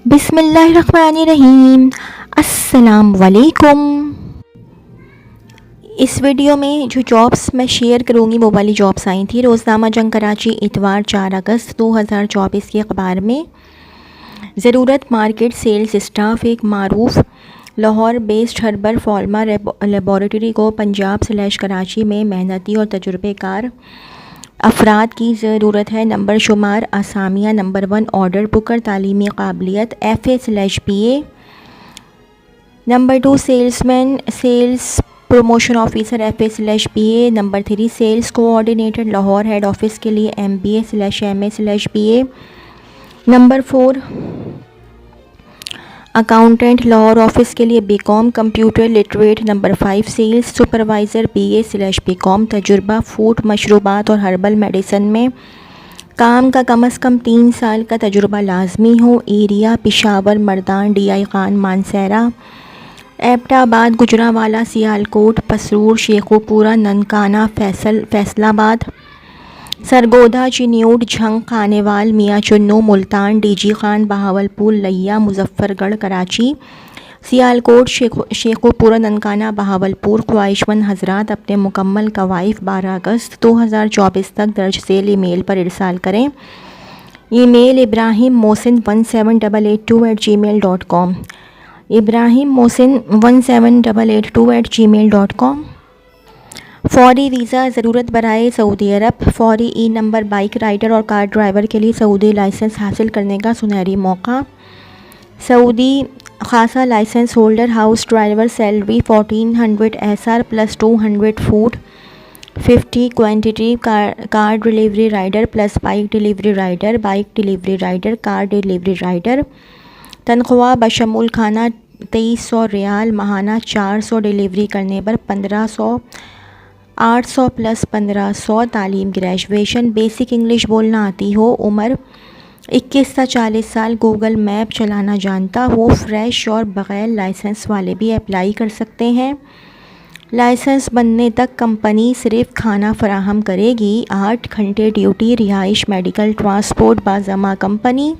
बिस्मिल्लाहिर्रहमानिर्रहीम। अस्सलाम वालेकुम। इस वीडियो में जो जॉब्स मैं शेयर करूंगी वो वाली जॉब्स आई थी। रोज़नामा जंग कराची इतवार 4 अगस्त 2024 के अखबार में ज़रूरत मार्केट सेल्स स्टाफ एक मारूफ Lahore based herbal pharma laboratory को पंजाब / कराची में मेहनती और तजुर्बेकार अफराद की ज़रूरत है। नंबर शुमार आसामियाँ। नंबर 1 ऑर्डर बुकर तालीमी काबिलियत FA/BA। Number 2 salesman sales promotion officer FA/BA। Number 3 sales coordinator Lahore head office के लिए MBA/MA/BA। Number 4 accountant Lahore office के लिए BCom computer literate. Number 5 sales supervisor BA/BCom तजुर्बा फूड मशरूबात और हर्बल मेडिसन में काम का कम अज़ कम 3 साल का तजुर्बा लाजमी हो। एरिया पेशावर मर्दान DI खान मानसरा एबटाबाद गुजरावाला सियालकोट पसरूर शेखोपुरा ननकाना फैसलाबाद सरगोधा चिन्यूट झंग खानेवाल मियाँ चुन्नू मुल्तान DG खान बहावलपुर लिया मुजफ्फरगढ़ कराची सियालकोट शेखोपुरा ननकाना बहावलपुर। ख्वाहिशमंद हजरात अपने मुकम्मल कवाइफ 12 अगस्त 2024 तक दर्ज सेल ईमेल पर इरसाल करें। Email ibrahimmohsin17882@gmail.com ibrahimmohsin17882@gmail.com। फौरी वीज़ा ज़रूरत बराए सऊदी अरब। फौरी ई नंबर बाइक राइडर और कार ड्राइवर के लिए सऊदी लाइसेंस हासिल करने का सुनहरी मौका। सऊदी खासा licence holder house driver salary 1400 SR plus 200 food 50 quantity car delivery rider plus bike delivery rider car delivery rider. तनख्वाह बशमूल खाना 2300 रियाल माहाना 400 डिलीवरी करने पर 1500 800 प्लस 1500। तालीम ग्रेजुएशन बेसिक इंग्लिश बोलना आती हो। उम्र 21 से 40 साल। गूगल मैप चलाना जानता हो। फ्रेश और बग़ैर लाइसेंस वाले भी अप्लाई कर सकते हैं। लाइसेंस बनने तक कंपनी सिर्फ खाना फराहम करेगी। 8 घंटे ड्यूटी रिहाइश मेडिकल ट्रांसपोर्ट बाज़मा कंपनी।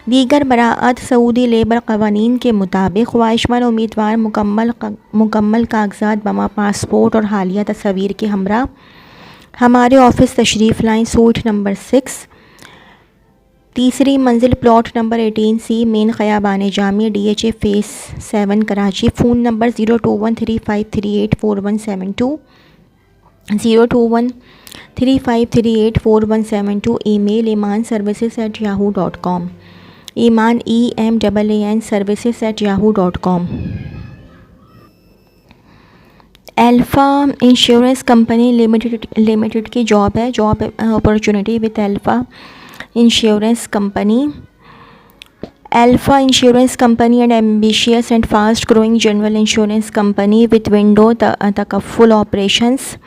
दीगर बराअत सऊदी लेबर क़वानीन के मुताबिक ख्वाहिशमंद उम्मीदवार मुकम्मल कागजात बमा पासपोर्ट और हालिया तस्वीर के हमरा हमारे ऑफिस तशरीफ़ लाएँ। सूट नंबर 6 तीसरी मंजिल plot number 18C main Khayaban Jamia DHA phase 7 Karachi. Phone number 0213538417 0213538417। Email imanservices@yahoo.com Eman EMAN services@yahoo.com। Alfa insurance company limited की जॉब है। Job opportunity with Alfa insurance company. Alfa insurance company and ambitious and fast growing general insurance company with window तकफ़ुल operations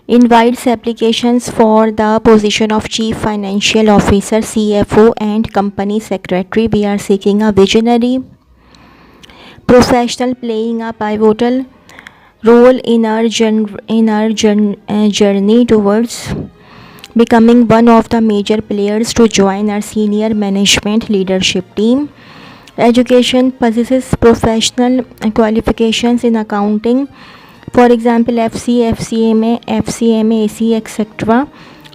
invites applications for the position of Chief Financial Officer CFO and Company Secretary. We are seeking a visionary professional playing a pivotal role in our journey towards becoming one of the major players to join our senior management leadership team. Education possesses professional qualifications in accounting, for example FCMA, AC, etc.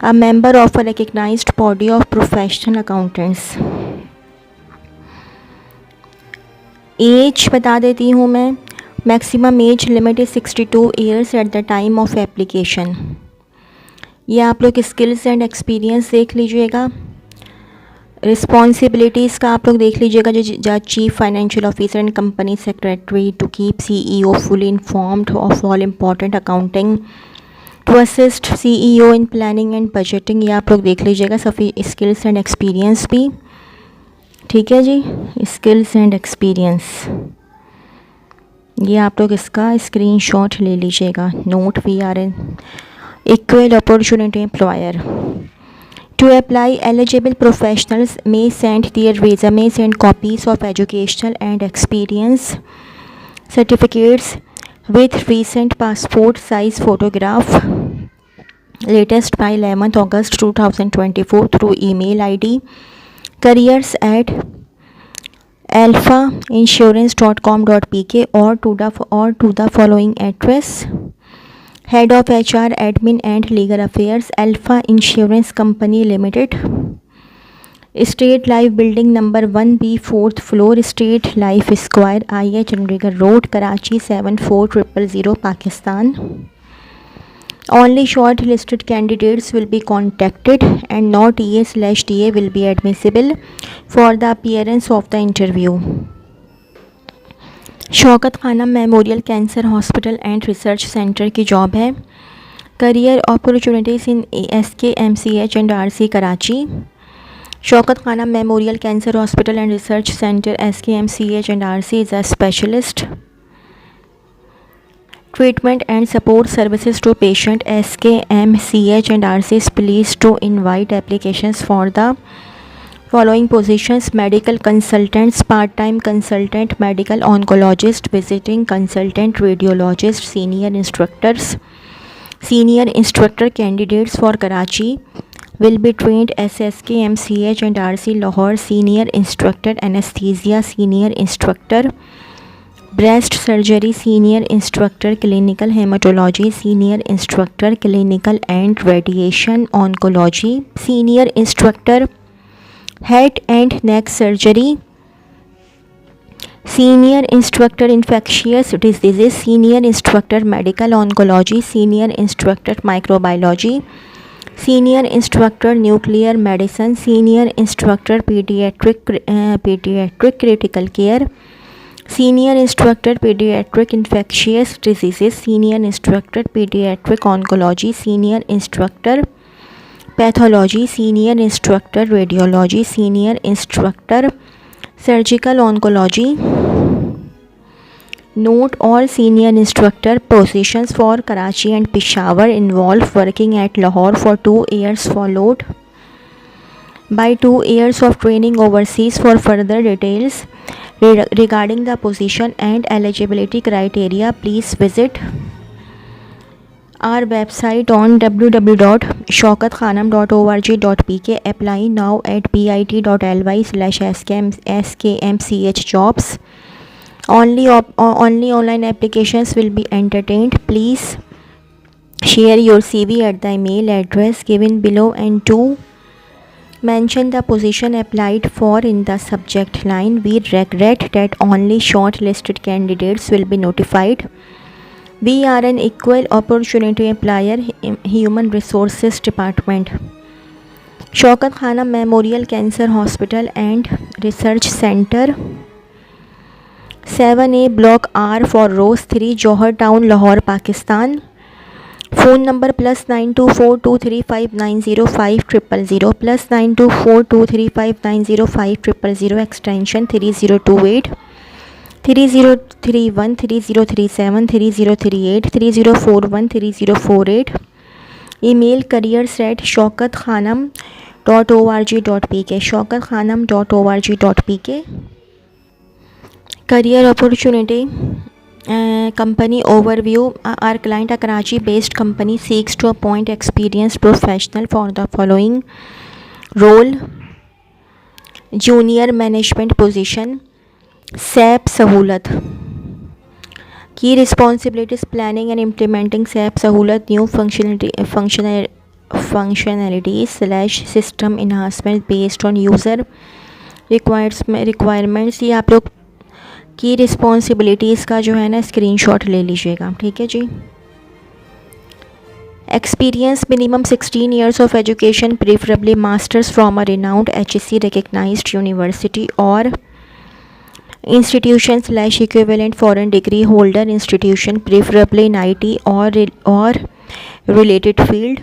A member of a recognized body of professional accountants. Age बता देती हूँ मैं। Maximum age limit is 62 years at the time of application. ये आप लोग skills and experience देख लीजिएगा। Responsibilities का आप लोग देख लीजिएगा। जो chief financial officer and company secretary to keep CEO fully informed of all important accounting to assist CEO in planning and budgeting. ये आप लोग देख लीजिएगा। सफ़ी स्किल्स एंड एक्सपीरियंस भी ठीक है जी। स्किल्स एंड एक्सपीरियंस ये आप लोग इसका स्क्रीनशॉट ले लीजिएगा। Note we are in equal opportunity employer. To apply, eligible professionals may send their resumes and copies of educational and experience certificates with recent passport size photograph latest by 11th August 2024 through email ID careers@ alphainsurance.com.pk or to the following address: Head of HR, Admin and Legal Affairs, Alpha Insurance Company Limited, State Life Building number 1B, 4th floor, State Life Square, IH Chandigarh Road, Karachi 74000, Pakistan. Only shortlisted candidates will be contacted and no TA/TA will be admissible for the appearance of the interview. Shaukat Khanum memorial cancer hospital and research centre की job है. Career opportunities in SKMCH and RC Karachi. Shaukat Khanum memorial cancer hospital and research centre SKMCH and RC is a specialist treatment and support services to patient. SKMCH and RC is pleased to invite applications for the following positions: medical consultants, part-time consultant, medical oncologist, visiting consultant, radiologist, senior instructors. Senior instructor candidates for Karachi will be trained as SKMCH and RC Lahore. Senior instructor anesthesia, senior instructor breast surgery, senior instructor clinical hematology, senior instructor clinical and radiation oncology, senior instructor head and neck surgery, senior instructor infectious diseases, senior instructor medical oncology, senior instructor microbiology, senior instructor nuclear medicine, senior instructor pediatric critical care, senior instructor pediatric infectious diseases, senior instructor pediatric oncology, senior instructor pathology, senior instructor radiology, senior instructor surgical oncology. Note: all senior instructor positions for Karachi and Peshawar involve working at Lahore for 2 years followed by 2 years of training overseas. For further details regarding the position and eligibility criteria, please visit our website on www.shaukatKhanam.org.pk. Apply now at bit.ly/skmchjobs. Only online applications will be entertained. Please share your CV at the email address given below and do mention the position applied for in the subject line. We regret that only shortlisted candidates will be notified. We are an equal opportunity employer, Human Resources Department. Shaukat Khanam Memorial Cancer Hospital and Research Center, 7A Block R for Rose 3, Johar Town, Lahore, Pakistan. Phone number +924235905000 +924235905000, extension 3028, 3031, 3037, 3038, 3041, 3048. Email careers@shaukatKhanam.org.pk, shaukatKhanam.org.pk. Career opportunity company overview. Our client, a Karachi based company, seeks to appoint experienced professional for the following role: junior management position, SAP Sahulat. Key responsibilities: planning and implementing SAP Sahulat new functionalities/system enhancement based on user requirements. ये आप लोग की responsibilities का जो है ना screenshot ले लीजिएगा, ठीक है जी. Experience minimum 16 years of education, preferably masters from a renowned HEC recognized university or institution/equivalent foreign degree holder institution, preferably in IT or related field.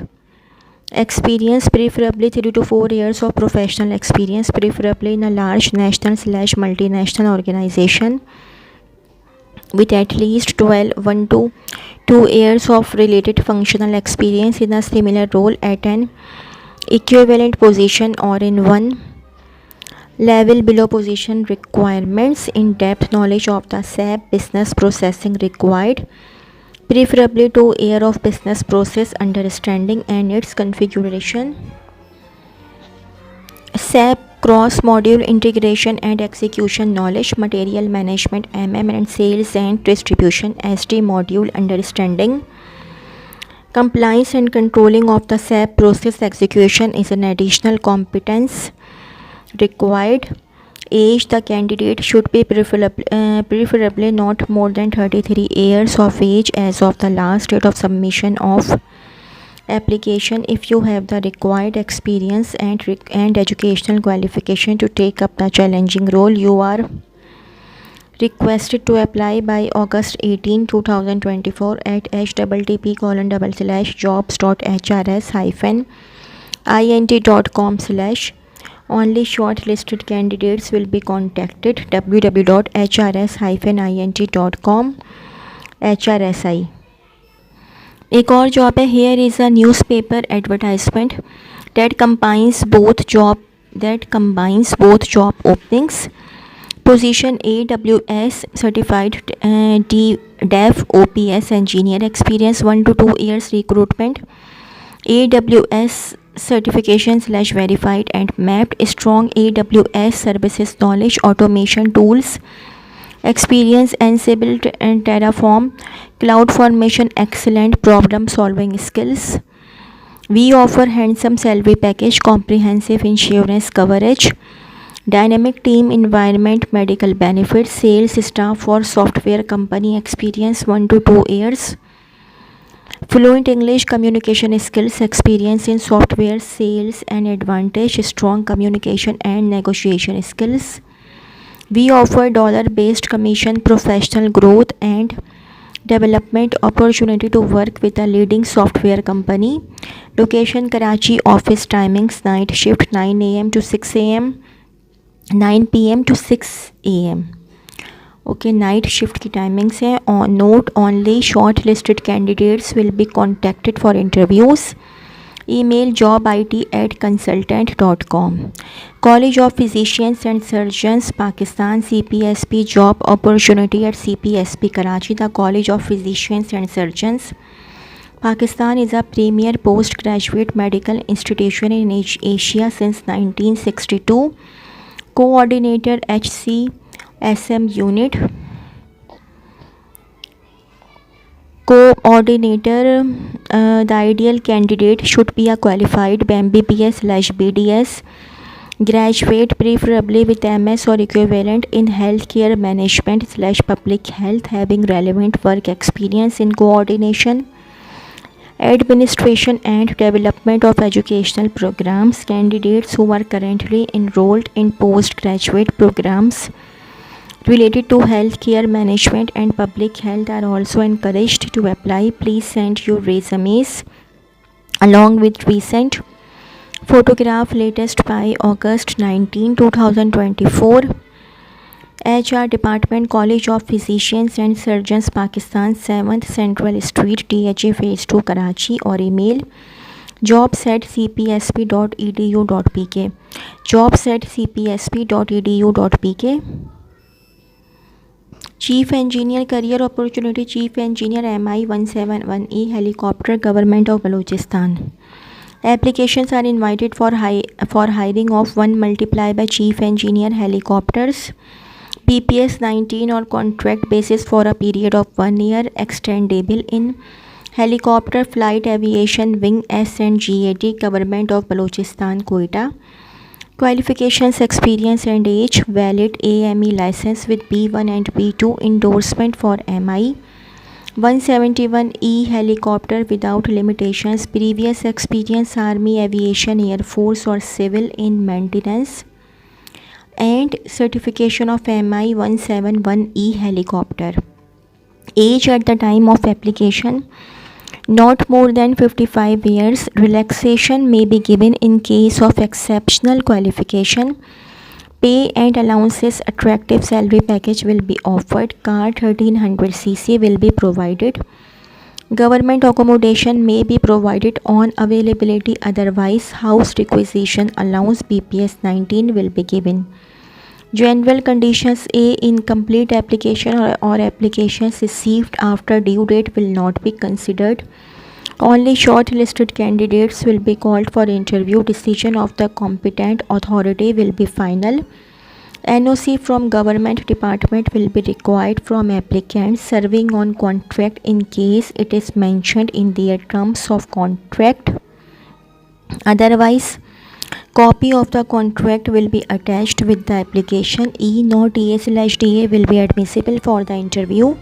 Experience, preferably 3 to 4 years of professional experience, preferably in a large national/multinational organization with at least 1 to 2 years of related functional experience in a similar role at an equivalent position or in one level below position. Requirements: in-depth knowledge of the SAP business processing required, preferably 2 years of business process understanding and its configuration. SAP cross module integration and execution knowledge, material management and sales and distribution SD module understanding. Compliance and controlling of the SAP process execution is an additional competence required. Age, the candidate should be preferably not more than 33 years of age as of the last date of submission of application. If you have the required experience and educational qualification to take up the challenging role, you are requested to apply by August 18, 2024 at http://jobs.hrs-int.com/. Only shortlisted candidates will be contacted. www.hrs-int.com HRSI. एक और job है. Here is a newspaper advertisement that combines both job openings. Position AWS certified Dev OPS engineer experience 1 to 2 years. Recruitment AWS certification/verified and mapped. Strong AWS services knowledge, automation tools experience, Ansible and Terraform, CloudFormation excellent problem solving skills. We offer handsome salary package, comprehensive insurance coverage, dynamic team environment, medical benefits. Sales staff for software company experience 1 to 2 years. Fluent English communication skills, experience in software sales and advantage, strong communication and negotiation skills. We offer dollar-based commission, professional growth and development opportunity to work with a leading software company. Location Karachi. Office timings night shift 9 a.m. to 6 a.m. 9 p.m. to 6 a.m. Okay, night shift की timings हैं. Note only short listed candidates will be contacted for interviews. Email job@consultant.com. College of Physicians and Surgeons Pakistan CPSP job opportunity at CPSP Karachi. The College of Physicians and Surgeons Pakistan is a premier postgraduate medical institution in Asia since 1962. Coordinator HCSM unit. Coordinator, the ideal candidate should be a qualified MBBS/BDS graduate, preferably with MS or equivalent in healthcare management/public health, having relevant work experience in coordination, administration and development of educational programs. Candidates who are currently enrolled in postgraduate programs related to healthcare management and public health are also encouraged to apply. Please send your resumes along with recent photograph latest by August 19, 2024. HR Department, College of Physicians and Surgeons Pakistan, 7th Central Street, DHA Phase 2 Karachi. Or email jobs@cpsp.edu.pk. jobs@cpsp.edu.pk. Chief Engineer career opportunity. Chief Engineer MI-171E helicopter, Government of Balochistan. Applications are invited for hiring of 1 multiplied by Chief Engineer helicopters, PPS 19 or contract basis for a period of 1 year, extendable in helicopter flight aviation wing S and GAT, Government of Balochistan, Quetta. Qualifications, experience and age. Valid AME license with B1 and B2. Endorsement for MI-171E helicopter without limitations. Previous experience Army, Aviation, Air Force or Civil in maintenance. And certification of MI-171E helicopter. Age at the time of application not more than 55 years. Relaxation may be given in case of exceptional qualification. Pay and allowances, attractive salary package will be offered. Car 1300cc will be provided. Government accommodation may be provided on availability, otherwise house requisition allowance BPS 19 will be given. General conditions. A. Incomplete application or applications received after due date will not be considered. Only shortlisted candidates will be called for interview. Decision of the competent authority will be final. NOC from government department will be required from applicants serving on contract in case it is mentioned in their terms of contract. Otherwise, copy of the contract will be attached with the application. No TA/DA will be admissible for the interview.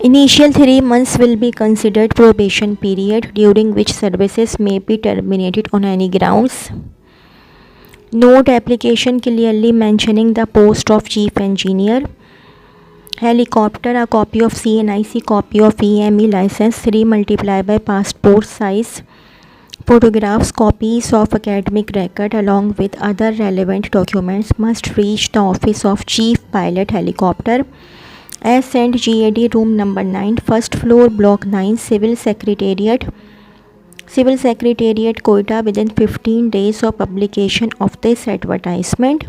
Initial 3 months will be considered probation period, during which services may be terminated on any grounds. Note: application clearly mentioning the post of chief engineer. Helicopter: a copy of CNIC, copy of EME license 3 multiplied by passport size photographs, copies of academic record along with other relevant documents must reach the office of chief pilot helicopter, S and GAD, room number 9, first floor, block 9, Civil Secretariat, Quetta, within 15 days of publication of this advertisement.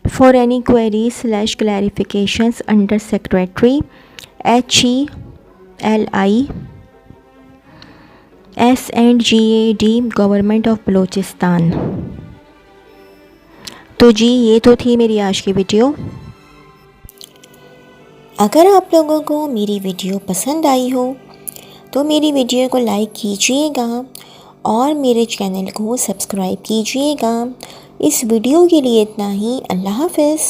For any queries / clarifications, under Secretary, HELI, S and GAD, government of Balochistan. तो जी ये तो थी मेरी आज की video. अगर आप लोगों को मेरी वीडियो पसंद आई हो तो मेरी वीडियो को लाइक कीजिएगा और मेरे चैनल को सब्सक्राइब कीजिएगा। इस वीडियो के लिए इतना ही। अल्लाह हाफ़िज़।